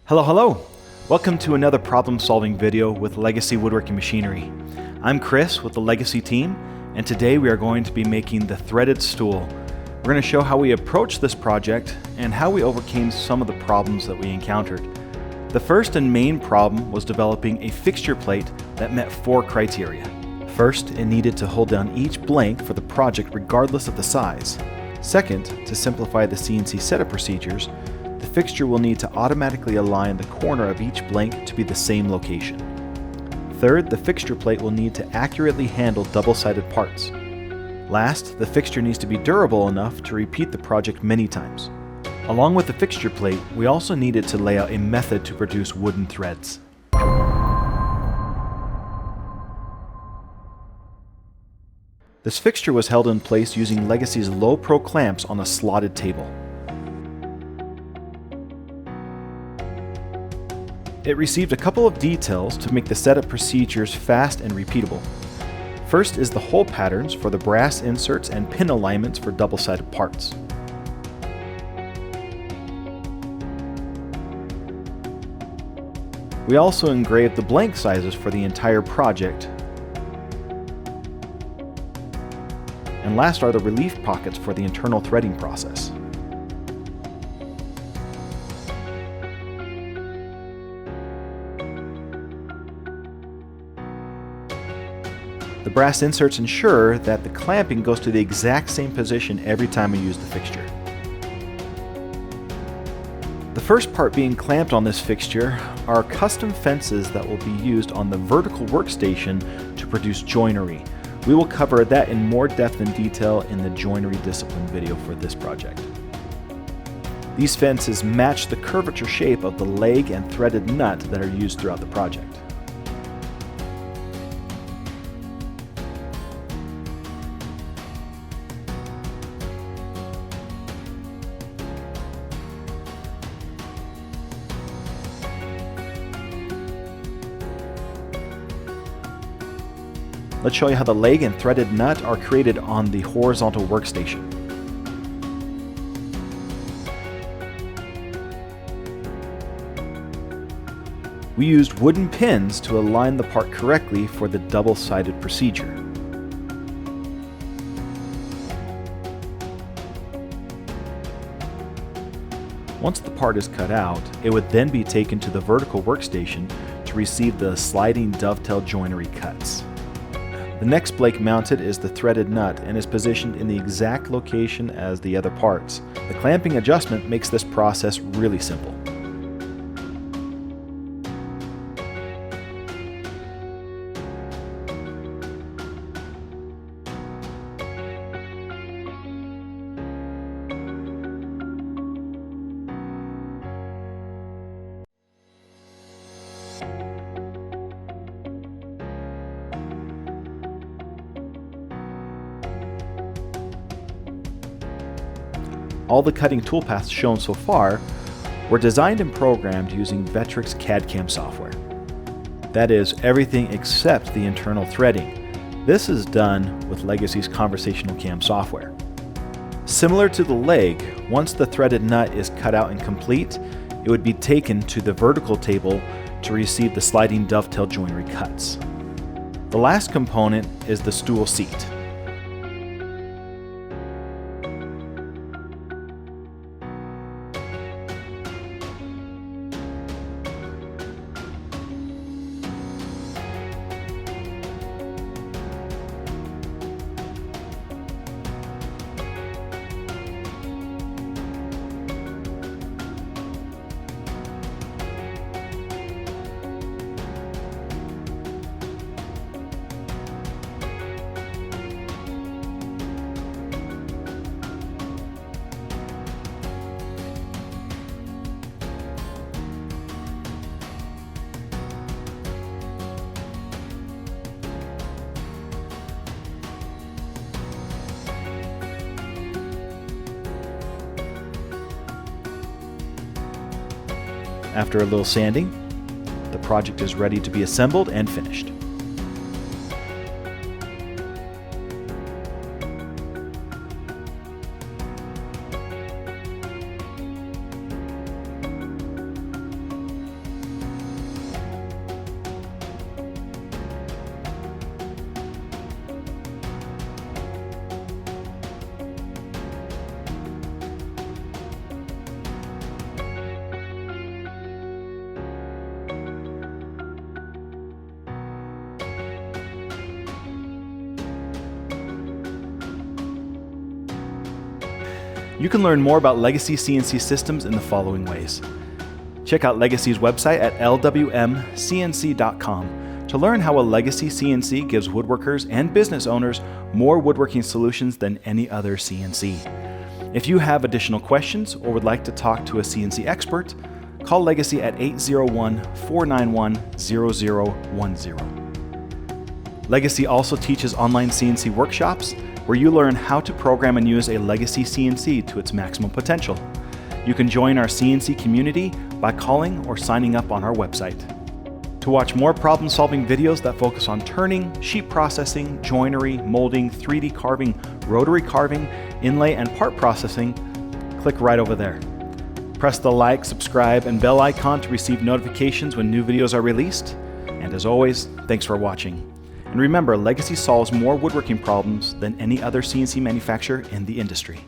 Hello! Welcome to another problem-solving video with Legacy Woodworking Machinery. I'm Chris with the Legacy team, and today we are going to be making the threaded stool. We're going to show how we approached this project and how we overcame some of the problems that we encountered. The first and main problem was developing a fixture plate that met 4 criteria. First, it needed to hold down each blank for the project regardless of the size. Second, to simplify the CNC setup procedures, the fixture will need to automatically align the corner of each blank to be the same location. Third, the fixture plate will need to accurately handle double-sided parts. Last, the fixture needs to be durable enough to repeat the project many times. Along with the fixture plate, we also needed to lay out a method to produce wooden threads. This fixture was held in place using Legacy's low-pro clamps on a slotted table. It received a couple of details to make the setup procedures fast and repeatable. First is the hole patterns for the brass inserts and pin alignments for double-sided parts. We also engraved the blank sizes for the entire project. And last are the relief pockets for the internal threading process. The brass inserts ensure that the clamping goes to the exact same position every time we use the fixture. The first part being clamped on this fixture are custom fences that will be used on the vertical workstation to produce joinery. We will cover that in more depth and detail in the joinery discipline video for this project. These fences match the curvature shape of the leg and threaded nut that are used throughout the project. Let's show you how the leg and threaded nut are created on the horizontal workstation. We used wooden pins to align the part correctly for the double-sided procedure. Once the part is cut out, it would then be taken to the vertical workstation to receive the sliding dovetail joinery cuts. The next blank mounted is the threaded nut and is positioned in the exact location as the other parts. The clamping adjustment makes this process really simple. All the cutting toolpaths shown so far were designed and programmed using Vectrix CAD/CAM software. That is, everything except the internal threading. This is done with Legacy's conversational CAM software. Similar to the leg, once the threaded nut is cut out and complete, it would be taken to the vertical table to receive the sliding dovetail joinery cuts. The last component is the stool seat. After a little sanding, the project is ready to be assembled and finished. You can learn more about Legacy CNC systems in the following ways. Check out Legacy's website at lwmcnc.com to learn how a Legacy CNC gives woodworkers and business owners more woodworking solutions than any other CNC. If you have additional questions or would like to talk to a CNC expert, call Legacy at 801-491-0010. Legacy also teaches online CNC workshops where you learn how to program and use a Legacy CNC to its maximum potential. You can join our CNC community by calling or signing up on our website. To watch more problem-solving videos that focus on turning, sheet processing, joinery, molding, 3D carving, rotary carving, inlay, and part processing, click right over there. Press the like, subscribe, and bell icon to receive notifications when new videos are released. And as always, thanks for watching. And remember, Legacy solves more woodworking problems than any other CNC manufacturer in the industry.